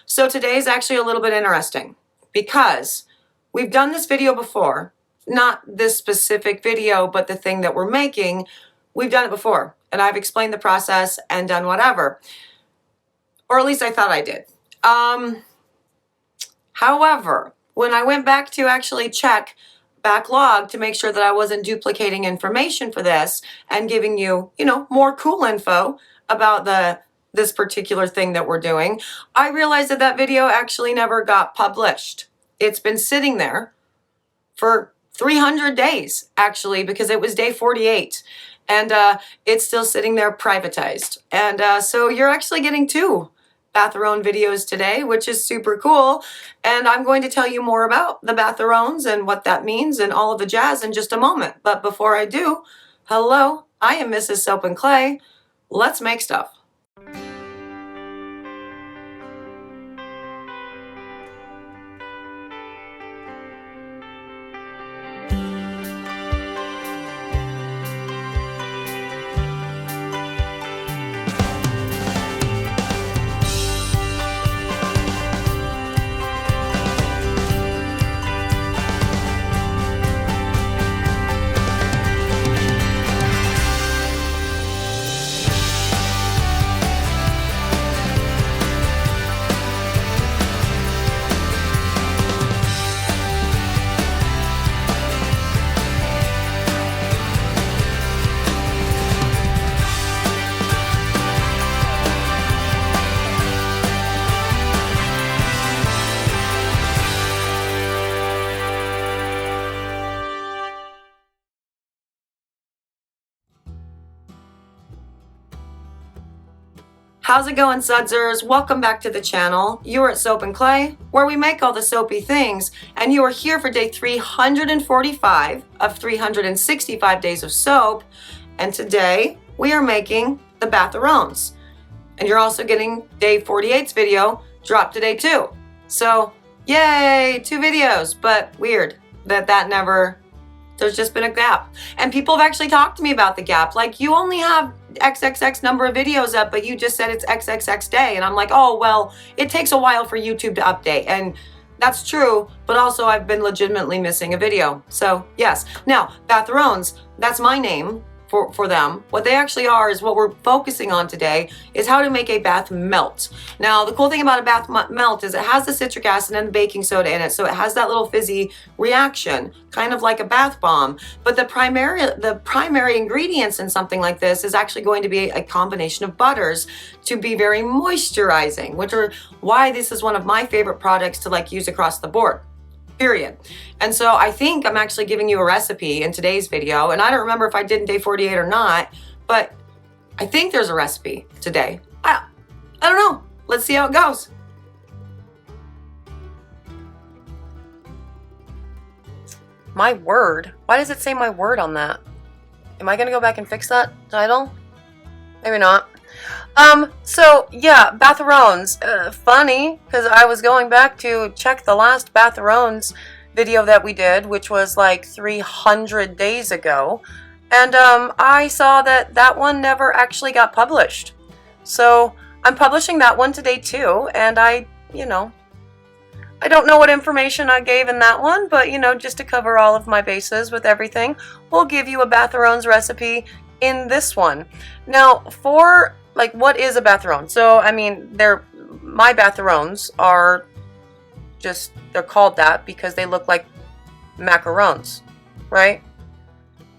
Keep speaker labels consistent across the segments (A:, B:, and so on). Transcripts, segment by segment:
A: So today is actually a little bit interesting because we've done this video before, not this specific video, but the thing that we're making, we've done it before. And I've explained the process and done whatever. Or at least I thought I did. However, when I went back to actually check backlog to make sure that I wasn't duplicating information for this and giving you, more cool info about this particular thing that we're doing, I realized that that video actually never got published. It's been sitting there for 300 days, actually, because it was day 48. And it's still sitting there privatized. And so you're actually getting two batharon videos today, which is super cool. And I'm going to tell you more about the batharons and what that means and all of the jazz in just a moment. But before I do, hello, I am Mrs. Soap and Clay. Let's make stuff. How's it going, Sudsers? Welcome back to the channel. You are at Soap and Clay, where we make all the soapy things, and you are here for day 345 of 365 days of soap, and today we are making the batharons. And you're also getting day 48's video dropped today too. So, yay, 2 videos, but weird that never, there's just been a gap. And people have actually talked to me about the gap. Like, you only have XXX number of videos up, but you just said it's XXX day. And I'm like, oh, well, it takes a while for YouTube to update. And that's true, but also I've been legitimately missing a video. So yes. Now, batharons, that's my name for them. What they actually are is what we're focusing on today is how to make a bath melt. Now, the cool thing about a bath melt is it has the citric acid and the baking soda in it, so it has that little fizzy reaction, kind of like a bath bomb. But the primary ingredients in something like this is actually going to be a combination of butters to be very moisturizing, which are why this is one of my favorite products to use across the board. Period. And so I think I'm actually giving you a recipe in today's video, and I don't remember if I did in day 48 or not, but I think there's a recipe today. I don't know. Let's see how it goes. My word. Why does it say my word on that? Am I going to go back and fix that title? Maybe not. So yeah, batharons. Funny, because I was going back to check the last batharons video that we did, which was like 300 days ago, and I saw that one never actually got published. So I'm publishing that one today too, and I don't know what information I gave in that one, but just to cover all of my bases with everything, we'll give you a batharons recipe in this one. Now, for what is a batharon? So, I mean, my batharons are they're called that because they look like macarons, right?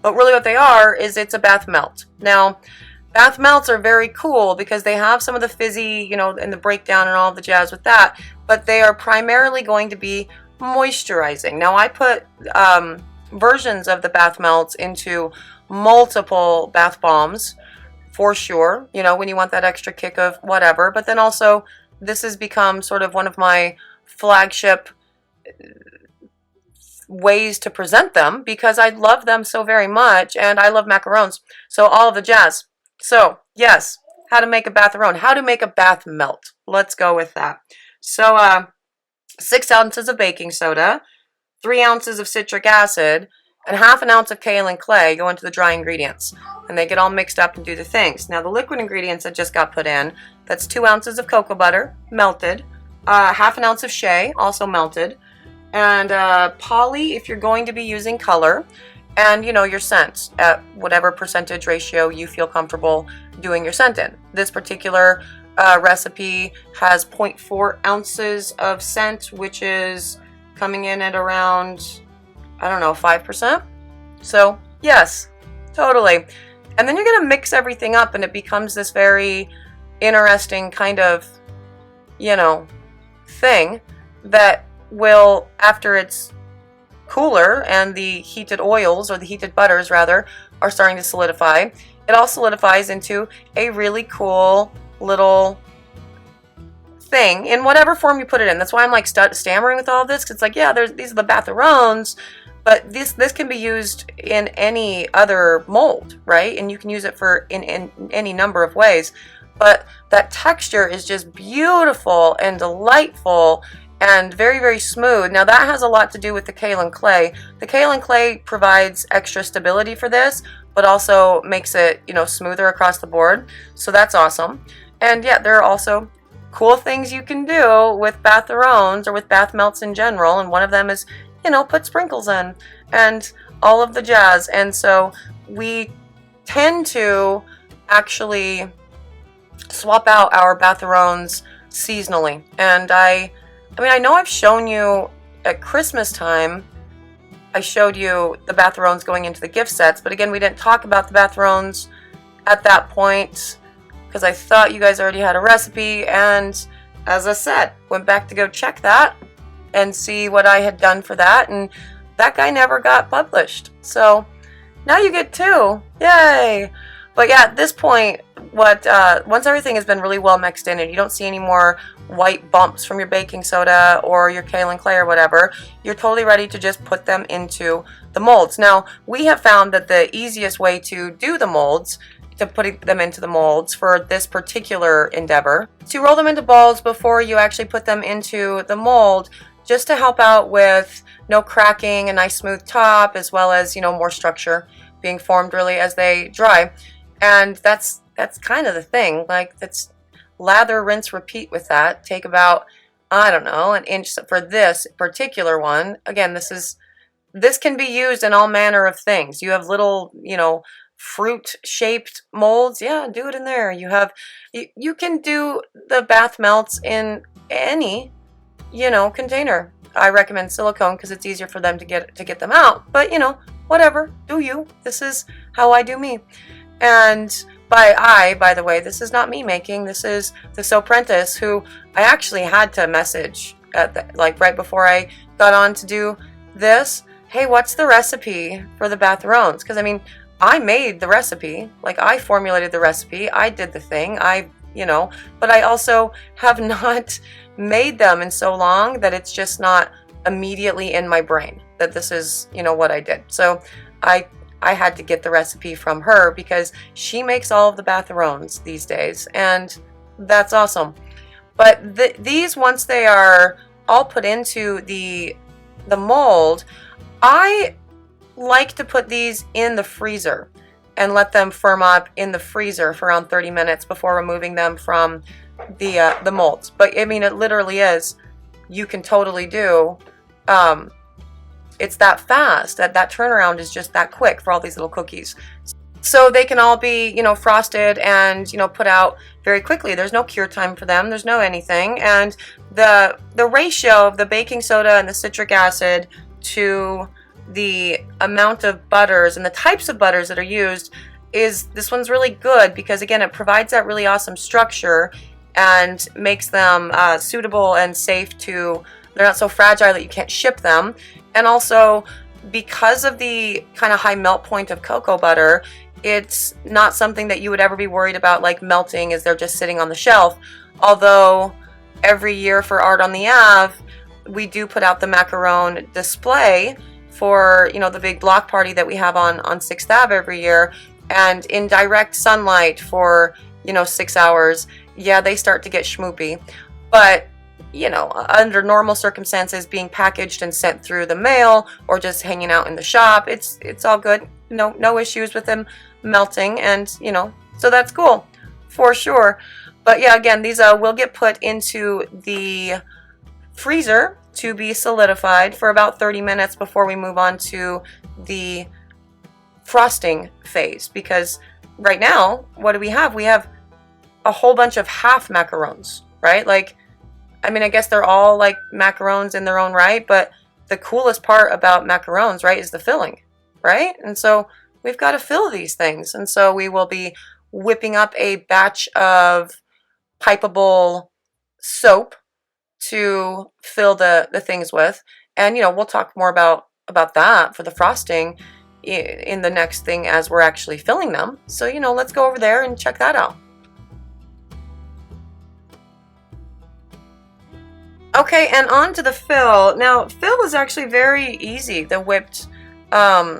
A: But really what they are is it's a bath melt. Now, bath melts are very cool because they have some of the fizzy, and the breakdown and all the jazz with that, but they are primarily going to be moisturizing. Now, I put versions of the bath melts into multiple bath bombs, for sure, when you want that extra kick of whatever. But then also, this has become sort of one of my flagship ways to present them because I love them so very much, and I love macarons. So all of the jazz. So yes, how to make a batharon, how to make a bath melt. Let's go with that. So 6 ounces of baking soda, 3 ounces of citric acid, and ½ an ounce of kaolin clay go into the dry ingredients, and they get all mixed up and do the things. Now, the liquid ingredients that just got put in, that's 2 ounces of cocoa butter, melted, half an ounce of shea, also melted, and poly if you're going to be using color, and you know, your scent at whatever percentage ratio you feel comfortable doing your scent in. This particular recipe has 0.4 ounces of scent, which is coming in at around, I don't know, 5%. So yes, totally. And then you're gonna mix everything up and it becomes this very interesting kind of, you know, thing that will, after it's cooler and the heated oils, or the heated butters rather, are starting to solidify, it all solidifies into a really cool little thing in whatever form you put it in. That's why I'm like stammering with all of this, because it's like, yeah, these are the batharons, but this can be used in any other mold, right? And you can use it for in any number of ways. But that texture is just beautiful and delightful and very, very smooth. Now that has a lot to do with the kaolin clay. The kaolin clay provides extra stability for this, but also makes it, you know, smoother across the board. So that's awesome. And yeah, there are also cool things you can do with batharons or with bath melts in general. And one of them is, you know, put sprinkles in and all of the jazz. And so we tend to actually swap out our batharons seasonally. And I mean, I know I've shown you at Christmas time, I showed you the batharons going into the gift sets, but again, we didn't talk about the batharons at that point because I thought you guys already had a recipe, and as I said, went back to go check that and see what I had done for that, and that guy never got published. So now you get two. Yay! But yeah, at this point, once everything has been really well mixed in and you don't see any more white bumps from your baking soda or your kaolin clay or whatever, you're totally ready to just put them into the molds. Now, we have found that the easiest way to do the molds, to put them into the molds for this particular endeavor, to roll them into balls before you actually put them into the mold, just to help out with no cracking, a nice smooth top, as well as, you know, more structure being formed really as they dry. And that's kind of the thing. Like, that's lather, rinse, repeat with that. Take about, I don't know, an inch for this particular one. Again, this can be used in all manner of things. You have little, you know, fruit-shaped molds. Yeah, do it in there. You can do the bath melts in any, you know, container. I recommend silicone because it's easier for them to get them out. But, you know, whatever, do you. This is how I do me. And by the way, this is not me making. This is the Soapprentice, who I actually had to message like right before I got on to do this. Hey, what's the recipe for the batharons? Because I mean, I made the recipe. Like, I formulated the recipe. I did the thing. But I also have not made them in so long that it's just not immediately in my brain that this is, you know, what I did. So I had to get the recipe from her because she makes all of the batharons these days, and that's awesome. But these, once they are all put into the mold, I like to put these in the freezer and let them firm up in the freezer for around 30 minutes before removing them from the molds. But I mean, it literally is, you can totally do, it's that fast, that turnaround is just that quick for all these little cookies. So they can all be, you know, frosted and, you know, put out very quickly. There's no cure time for them. There's no anything. And the ratio of the baking soda and the citric acid to the amount of butters and the types of butters that are used this one's really good because, again, it provides that really awesome structure and makes them suitable and safe to, they're not so fragile that you can't ship them. And also, because of the kind of high melt point of cocoa butter, it's not something that you would ever be worried about like melting as they're just sitting on the shelf. Although every year for Art on the Ave, we do put out the macaron display for, you know, the big block party that we have on 6th Ave every year. And in direct sunlight for, you know, 6 hours, yeah, they start to get schmoopy. But, you know, under normal circumstances, being packaged and sent through the mail or just hanging out in the shop, it's all good. No issues with them melting, and, you know, so that's cool for sure. But yeah, again, these will get put into the freezer to be solidified for about 30 minutes before we move on to the frosting phase, because right now, what do we have? We have a whole bunch of half macarons, right? Like, I mean, I guess they're all like macarons in their own right, but the coolest part about macarons, right, is the filling, right? And so we've got to fill these things. And so we will be whipping up a batch of pipeable soap to fill the things with. And, you know, we'll talk more about that for the frosting in the next thing as we're actually filling them. So, you know, let's go over there and check that out. Okay, and on to the fill. Now, fill is actually very easy, the whipped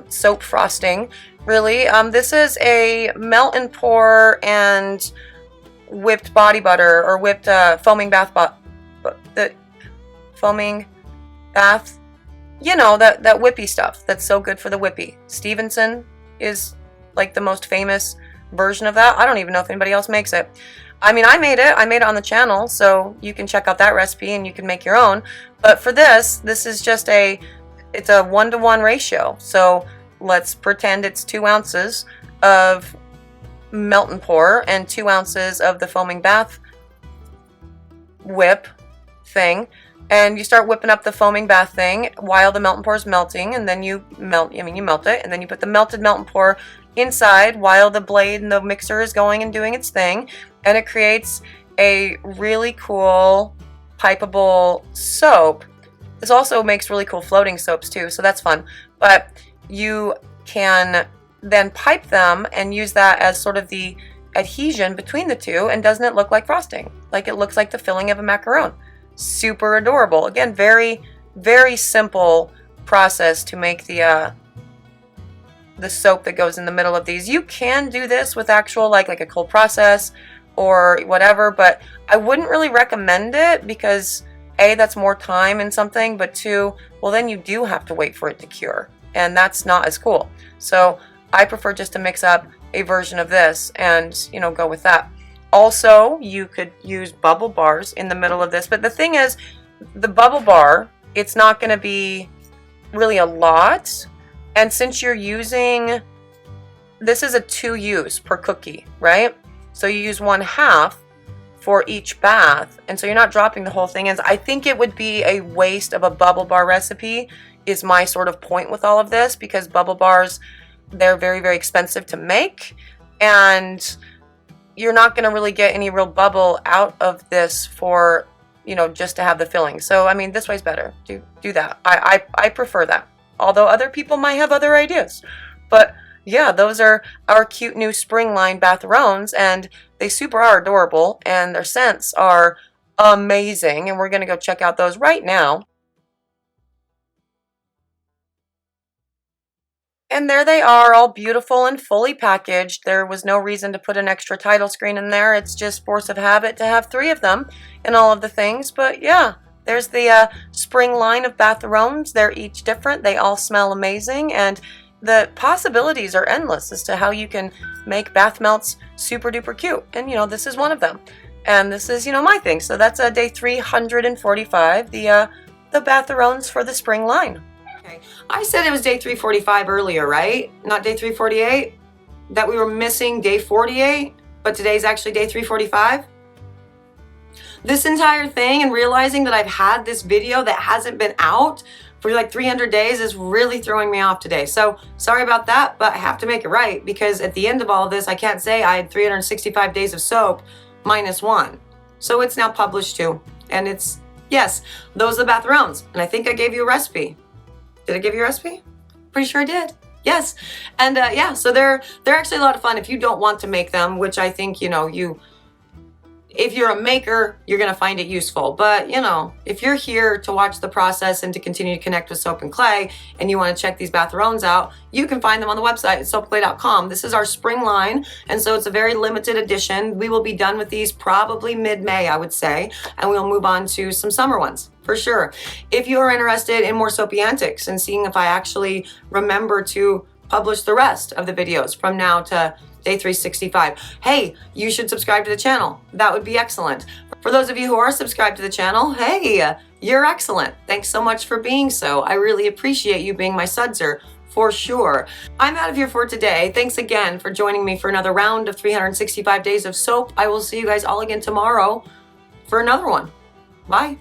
A: soap frosting, really. This is a melt and pour and whipped body butter, or whipped foaming bath, you know, that whippy stuff that's so good for the whippy. Stevenson is like the most famous version of that. I don't even know if anybody else makes it. I mean, I made it on the channel, so you can check out that recipe and you can make your own. But for this is just it's a 1-to-1 ratio. So let's pretend it's 2 ounces of melt and pour and 2 ounces of the foaming bath whip thing. And you start whipping up the foaming bath thing while the melt and pour is melting, and then you melt it, and then you put the melted melt and pour inside while the blade and the mixer is going and doing its thing, and it creates a really cool pipeable soap. This also makes really cool floating soaps too, so that's fun. But you can then pipe them and use that as sort of the adhesion between the two, and doesn't it look like frosting? Like, it looks like the filling of a macaron. Super adorable. Again, very, very simple process to make the soap that goes in the middle of these. You can do this with actual like a cold process or whatever, but I wouldn't really recommend it because A, that's more time in something, but 2, well, then you do have to wait for it to cure, and that's not as cool. So I prefer just to mix up a version of this and, you know, go with that. Also, you could use bubble bars in the middle of this, but the thing is, the bubble bar, it's not going to be really a lot, and since you're using, this is a 2 use per cookie, right? So you use 1/2 for each bath, and so you're not dropping the whole thing in. I think it would be a waste of a bubble bar recipe, is my sort of point with all of this, because bubble bars, they're very, very expensive to make, and you're not going to really get any real bubble out of this for, you know, just to have the filling. So, I mean, this way's better. Do that. I prefer that. Although other people might have other ideas. But yeah, those are our cute new spring line batharons, and they super are adorable, and their scents are amazing, and we're going to go check out those right now. And there they are, all beautiful and fully packaged. There was no reason to put an extra title screen in there. It's just force of habit to have 3 of them and all of the things. But yeah, there's the spring line of batharons. They're each different. They all smell amazing. And the possibilities are endless as to how you can make bath melts super duper cute. And, you know, this is one of them. And this is, you know, my thing. So that's day 345, the batharons for the spring line. Okay. I said it was day 345 earlier, right? Not day 348? That we were missing day 48, but today's actually day 345? This entire thing, and realizing that I've had this video that hasn't been out for like 300 days is really throwing me off today. So sorry about that, but I have to make it right, because at the end of all of this, I can't say I had 365 days of soap minus 1. So it's now published too. And it's, yes, those are the batharons. And I think I gave you a recipe. Did I give you a recipe? Pretty sure I did. Yes. And yeah, so they're actually a lot of fun if you don't want to make them, which I think, you know, if you're a maker, you're going to find it useful. But, you know, if you're here to watch the process and to continue to connect with soap and clay, and you want to check these batharons out, you can find them on the website at soapandclay.com. This is our spring line, and so it's a very limited edition. We will be done with these probably mid-May, I would say, and we'll move on to some summer ones for sure. If you are interested in more soapy antics and seeing if I actually remember to publish the rest of the videos from now to day 365. Hey, you should subscribe to the channel. That would be excellent. For those of you who are subscribed to the channel, hey, you're excellent. Thanks so much for being so. I really appreciate you being my sudser, for sure. I'm out of here for today. Thanks again for joining me for another round of 365 days of soap. I will see you guys all again tomorrow for another one. Bye.